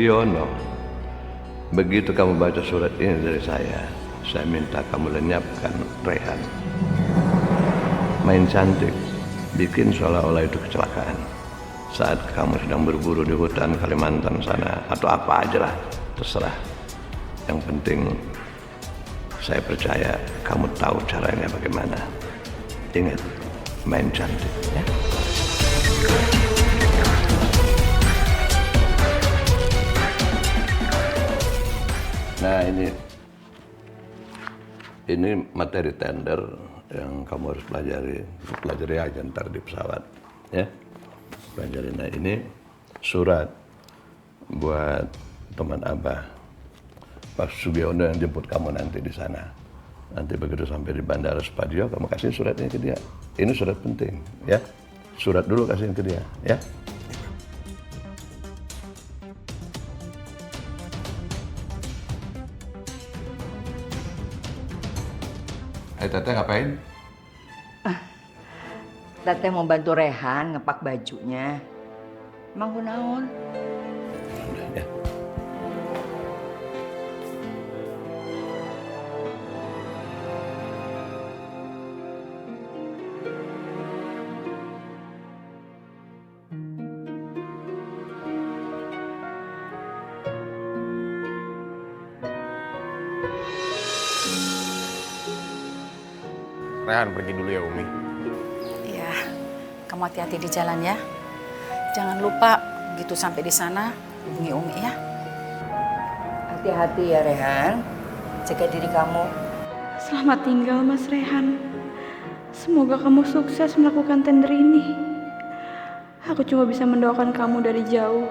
Sugiono, begitu kamu baca surat ini dari saya minta kamu lenyapkan Rehan. Main cantik, bikin seolah-olah itu kecelakaan. Saat kamu sedang berburu di hutan Kalimantan sana, atau apa aja lah, terserah. Yang penting, saya percaya kamu tahu caranya bagaimana. Ingat, main cantik ya. Nah ini materi tender yang kamu harus pelajari aja ntar di pesawat ya. Pelajari. Nah ini surat buat teman Abah, Pak Sugiono yang jemput kamu nanti di sana. Nanti begitu sampai di Bandara Spadio, kamu kasih suratnya ke dia. Ini surat penting ya. Surat dulu kasihin ke dia ya. Teteh ngapain? Teteh mau bantu Rehan ngepak bajunya. Emang kunaon? Ya. Rehan pergi dulu ya Umi. Iya, kamu hati-hati di jalan ya. Jangan lupa begitu sampai di sana hubungi Umi ya. Hati-hati ya Rehan. Jaga diri kamu. Selamat tinggal Mas Rehan. Semoga kamu sukses melakukan tender ini. Aku cuma bisa mendoakan kamu dari jauh.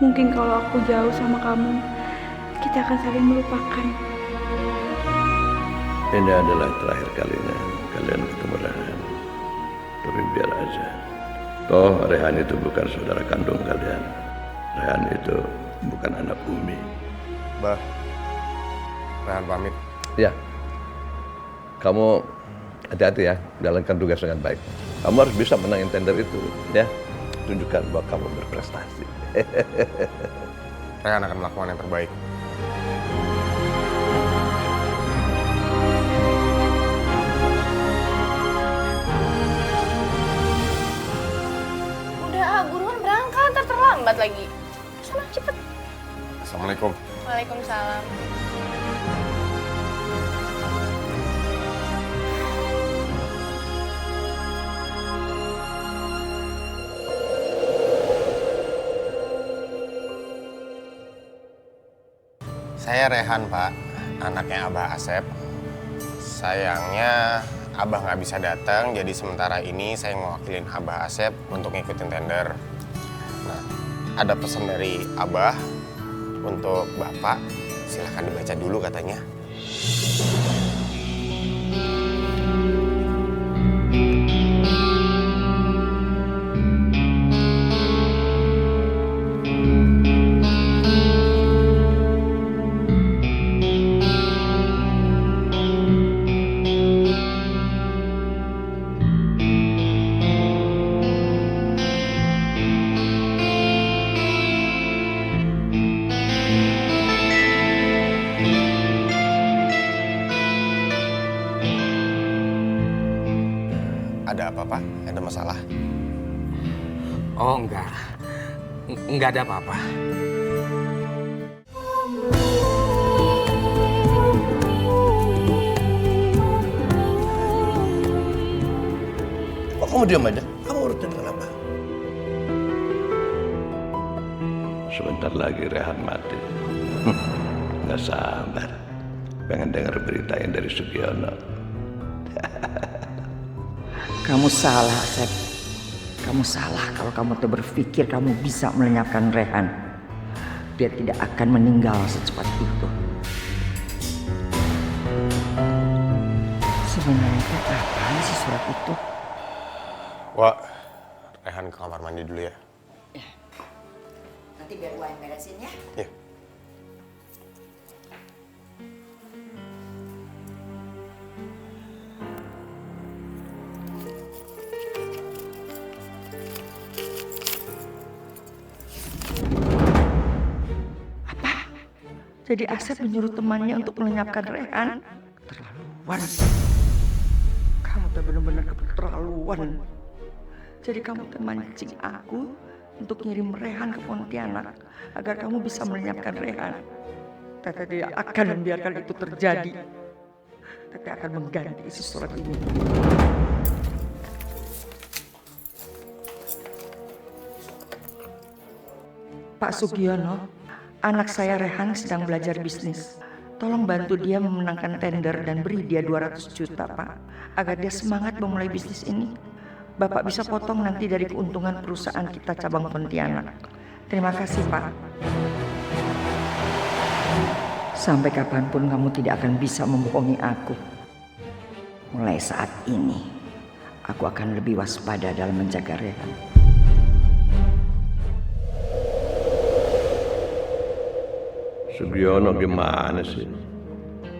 Mungkin kalau aku jauh sama kamu, kita akan saling melupakan. Ini adalah terakhir kalinya kalian ketemu Rehan. Tapi biar aja. Toh Rehan itu bukan saudara kandung kalian. Rehan itu bukan anak Umi. Bah, Rehan pamit. Ya. Kamu hati-hati ya, jalankan tugas dengan baik. Kamu harus bisa menangin tender itu, ya. Tunjukkan bahwa kamu berprestasi. Rehan akan melakukan yang terbaik. Buruan berangkat, ntar terlambat lagi. Sana cepet. Assalamualaikum. Waalaikumsalam. Saya Rehan Pak, anaknya Abah Asep. Sayangnya Abah nggak bisa datang, jadi sementara ini saya mewakilin Abah Asep untuk ngikutin tender. Nah, ada pesan dari Abah untuk Bapak, silahkan dibaca dulu katanya. Ada apa, Pak? Ada masalah? Oh, enggak. Enggak ada apa-apa. Kok kamu diam aja? Kamu urutin kenapa? Sebentar lagi Rehan mati. Nggak sabar. Pengen dengar berita yang dari Sugiono. Kamu salah, Asep. Kamu salah kalau kamu tuh berpikir kamu bisa melenyapkan Rehan. Dia tidak akan meninggal secepat itu. Sebenarnya itu apaan sih surat itu? Wah, Rehan ke kamar mandi dulu ya. Nanti biar gua yang beresin ya. Iya. Jadi Asep menyuruh temannya untuk melenyapkan Rehan. Keterlaluan. Kamu tuh benar-benar keterlaluan. Jadi kamu tuh mancing aku untuk ngirim Rehan ke Pontianak agar kamu bisa melenyapkan Rehan. Teteh tidak akan membiarkan itu terjadi. Teteh akan mengganti isi surat ini. Pak Sugiono, anak saya Rehan sedang belajar bisnis. Tolong bantu dia memenangkan tender dan beri dia 200 juta, Pak. Agar dia semangat memulai bisnis ini. Bapak bisa potong nanti dari keuntungan perusahaan kita cabang Pontianak. Terima kasih, Pak. Sampai kapanpun kamu tidak akan bisa membohongi aku. Mulai saat ini, aku akan lebih waspada dalam menjaga Rehan. Sugiono gimana sih?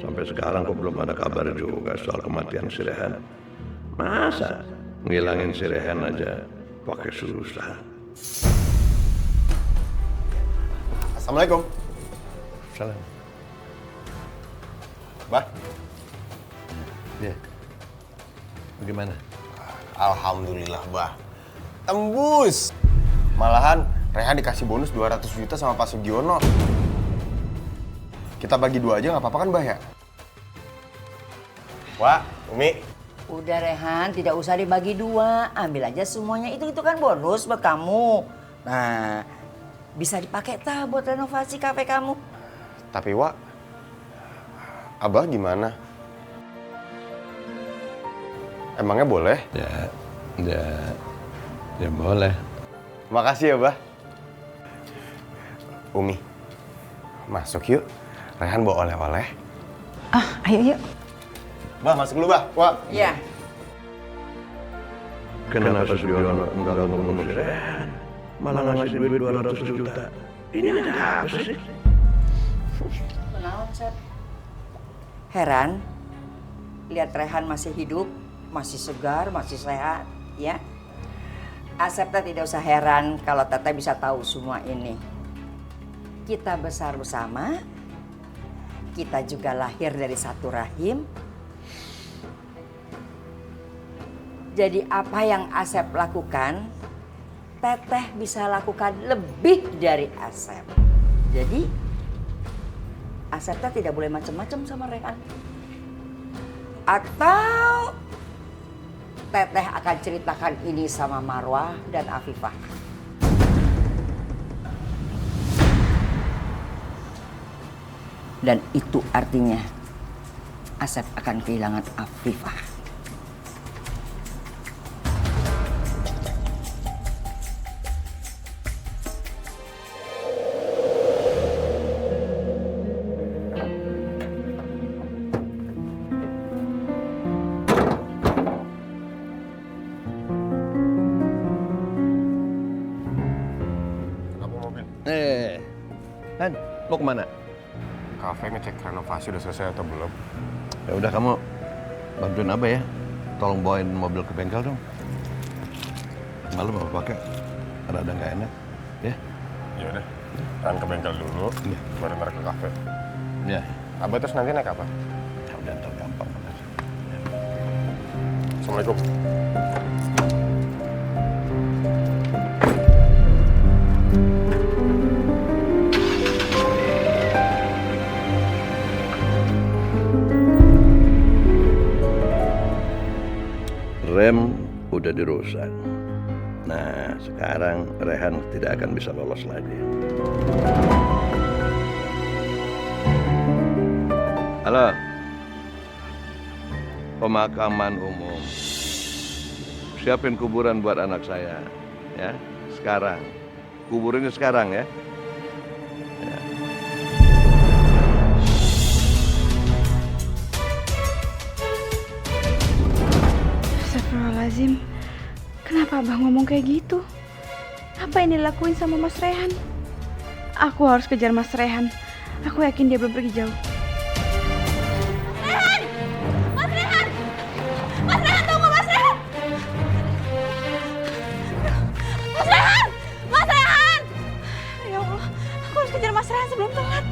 Sampai sekarang kok belum ada kabar juga soal kematian si Rehan. Masa ngilangin si Rehan aja pakai susah? Assalamualaikum. Salam. Bah, Ya. Bagaimana? alhamdulillah, Bah. Tembus. Malahan Rehan dikasih bonus 200 juta sama Pak Sugiono. Kita bagi 2 aja nggak apa-apa kan, Bah ya? Wah, Umi. Udah Rehan, tidak usah dibagi 2. Ambil aja semuanya. Itu kan bonus buat kamu. Nah, bisa dipakai buat renovasi kafe kamu. Tapi Wak, Abah gimana? Emangnya boleh? Ya boleh. Makasih ya, Bah. Umi, masuk yuk. Rehan bawa oleh-oleh. Ayo yuk. Bah, masuk dulu, Bah. Wah. Iya. Kenapa Sugiono enggak ngomong si Rehan? Malah ngasih duit 200 juta. Ini ada apa sih? Heran, lihat Rehan masih hidup, masih segar, masih sehat, ya. Asep tidak usah heran kalau Teteh bisa tahu semua ini. Kita besar bersama, kita juga lahir dari satu rahim. Jadi apa yang Asep lakukan, Teteh bisa lakukan lebih dari Asep. Jadi Asep tidak boleh macam-macam sama Rehan. Atau Teteh akan ceritakan ini sama Marwah dan Afifah. Dan itu artinya Asep akan kehilangan Afifah. Han, mau kemana? Kafe ngecek renovasi udah selesai atau belum? Ya udah kamu bantuin Abah ya. Tolong bawain mobil ke bengkel dong. Malam apa pakai? Rada nggak enak, ya? Ya udah. Rehan ke bengkel dulu, Iya. baru ntar ke kafe. Ya. Abah terus nanti naik apa? Ya udah ntar gampang. Assalamualaikum. Rem udah dirusak. Nah, sekarang Rehan tidak akan bisa lolos lagi. Halo. Pemakaman umum. Siapin kuburan buat anak saya, ya. Sekarang. Kuburinnya sekarang ya. Astagfirullahaladzim, kenapa Abah ngomong kayak gitu? Apa yang dilakuin sama Mas Rehan? Aku harus kejar Mas Rehan. Aku yakin dia belum pergi jauh. Mas Rehan! Mas Rehan, tunggu Mas Rehan! Mas Rehan! Mas Rehan! Ya Allah, aku harus kejar Mas Rehan sebelum telat.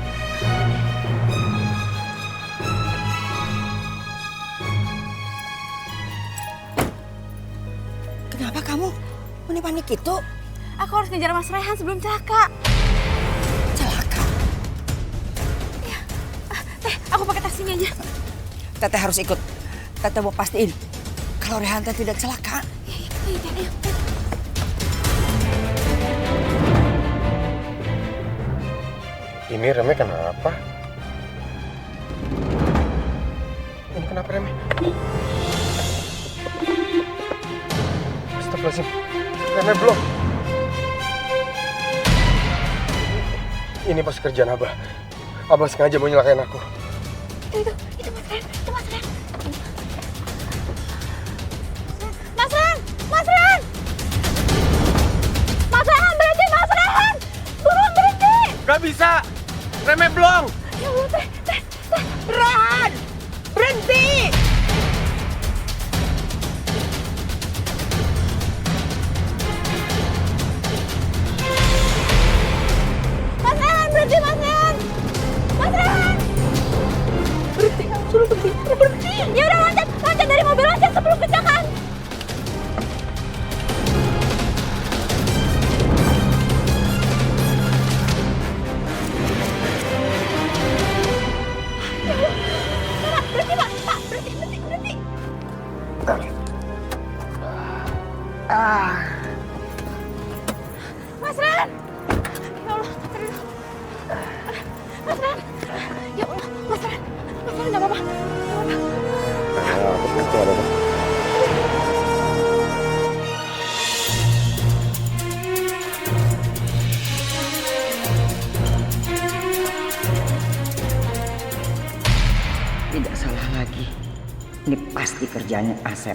Kenapa kamu panik itu? Aku harus ngejar Mas Rehan sebelum celaka. Celaka. Aku pakai taksinya aja. Teteh harus ikut. Teteh mau pastiin kalau Rehan teh tidak celaka. Ayo. Ini remnya kenapa? Ini kenapa remnya? Astagfirullahaladzim. Remnya belum. Ini pasti kerjaan Abah. Abah sengaja mau nyelakain aku. Itu Mas Rehan. Mas Rehan! Mas Rehan! Mas Rehan, berhenti! Mas Rehan! Buruan berhenti! Gak bisa! Remnya belum! Ya Allah, teh. Rehan! Berhenti! Mas Rehan, berhenti Mas Rehan! Mas Rehan! Berhenti, suruh berhenti. Ya udah loncat dari mobil, loncat sebelum kecelakaan. Berhenti Pak, berhenti. Mas Rehan! Ya Allah, aduh. Mas Rehan! Ya Allah, Mas Rehan nggak apa-apa. Tidak salah lagi. Ini pasti kerjanya Asep.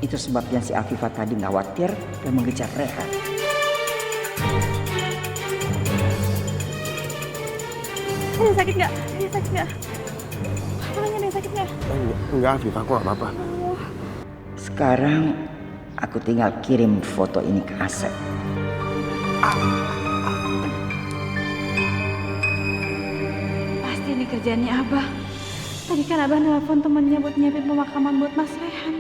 Itu sebabnya si Afifah tadi khawatir dan mengejar Rehan. Dia sakit nggak? Apalagi dia sakit nggak? Enggak, Afif. Aku gak apa-apa. Sekarang aku tinggal kirim foto ini ke Asep. Pasti ini kerjaannya Abah. Tadi kan Abah nelpon temannya buat nyiapin pemakaman buat Mas Rehan.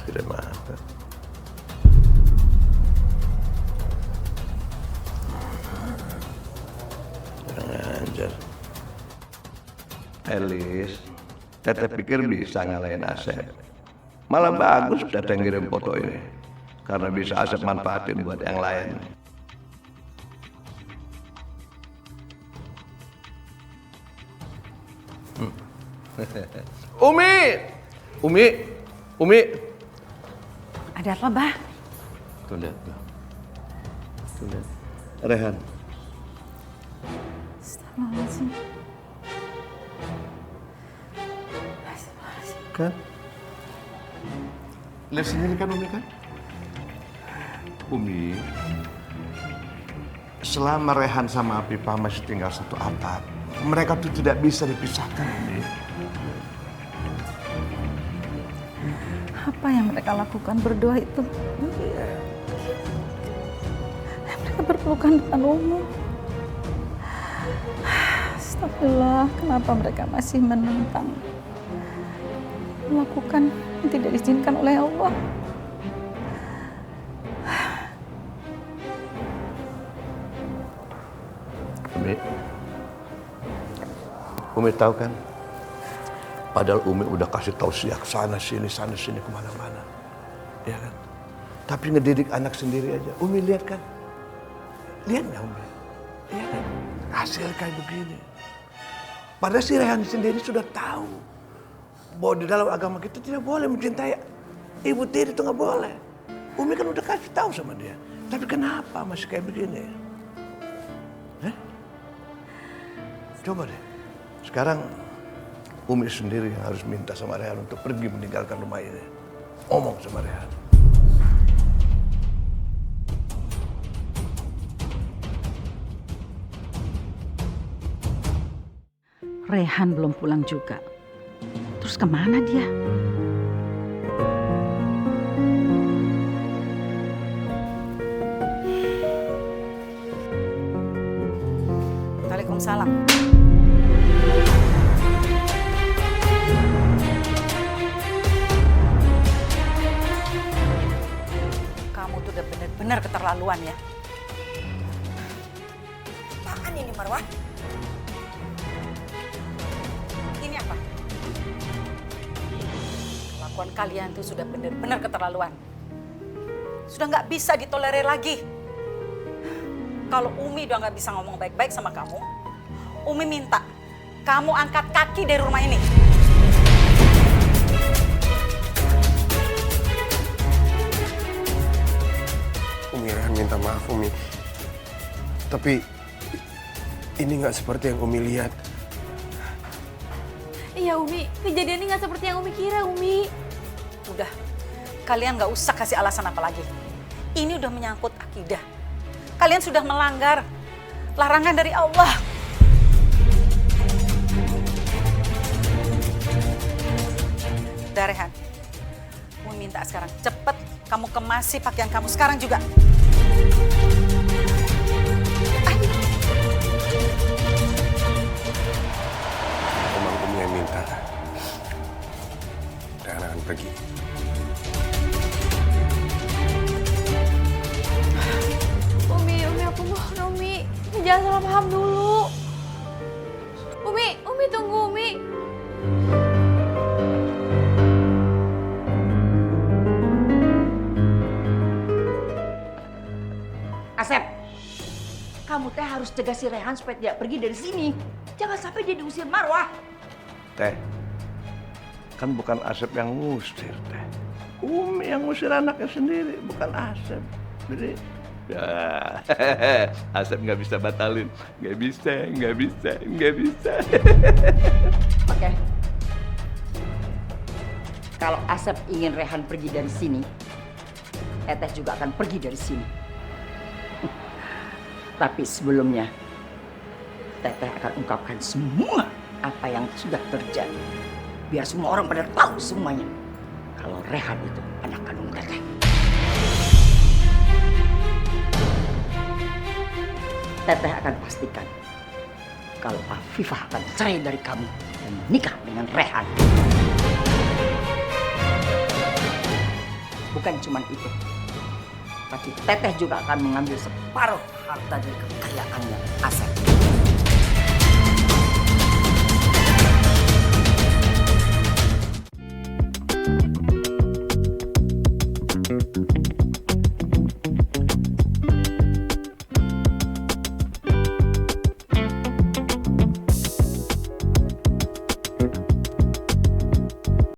Kirim apa? Kurang ajar. Elis, Teteh pikir bisa ngalahin Asep. Malah bagus Teteh ngirim foto ini. Karena bisa Asep manfaatin buat yang lain. Umi. Ada apa, Bah? Tuh lihat. Rehan. Astagfirullahaladzim. Kan? Lihat sendiri kan Umi kan? Umi, selama Rehan sama Afifah masih tinggal satu atap, mereka tuh tidak bisa dipisahkan, Umi. Apa yang mereka lakukan berdua itu? Mereka berpelukan depan umum. Astagfirullah, kenapa mereka masih menentang melakukan yang tidak diizinkan oleh Allah? Umi tahu kan? Padahal Umi udah kasih tausiah sana sini kemana-mana, ya kan? Tapi ngedidik anak sendiri aja. Umi lihat kan? Lihat nggak Umi? Ya kan? Hasil kayak begini. Padahal si Rehan sendiri sudah tahu bahwa di dalam agama kita tidak boleh mencintai ibu tiri, itu nggak boleh. Umi kan udah kasih tahu sama dia. Tapi kenapa masih kayak begini? Coba deh. Sekarang Umi sendiri yang harus minta sama Rehan untuk pergi meninggalkan rumah ini. Ngomong sama Rehan. Rehan belum pulang juga. Terus kemana dia? Waalaikumsalam. Kamu tuh udah bener-bener keterlaluan ya. Apaan ini, Marwah? Ini apa? Kelakuan kalian tuh sudah bener-bener keterlaluan. Sudah nggak bisa ditolerir lagi. Kalau Umi udah nggak bisa ngomong baik-baik sama kamu, Umi minta kamu angkat kaki dari rumah ini. Umi, Rehan minta maaf, Umi. Tapi ini nggak seperti yang Umi lihat. Iya Umi, kejadiannya nggak seperti yang Umi kira Umi. Udah, kalian nggak usah kasih alasan apa lagi. Ini udah menyangkut akidah. Kalian sudah melanggar larangan dari Allah. Udah Rehan, Umi minta sekarang cepet kamu kemasi pakaian kamu sekarang juga. Memang Umi yang minta. Rehan akan pergi. Umi aku mohon Umi, jangan salah paham dulu. Umi tunggu Umi. Asep, kamu teh harus cegah si Rehan supaya tidak pergi dari sini. Jangan sampai dia diusir Marwah. Teh, kan bukan Asep yang ngusir, Teh. Umi yang ngusir anaknya sendiri, bukan Asep. Jadi, ya, Asep nggak bisa batalin. Nggak bisa. Oke. Kalau Asep ingin Rehan pergi dari sini, Teteh juga akan pergi dari sini. Tapi sebelumnya, Teteh akan ungkapkan semua apa yang sudah terjadi. Biar semua orang pada tahu semuanya. Kalau Rehan itu anak kandung Teteh. Teteh akan pastikan kalau Afifah akan cerai dari kamu dan menikah dengan Rehan. Bukan cuma itu, tapi Teteh juga akan mengambil separuh harta dari kekayaannya Asep.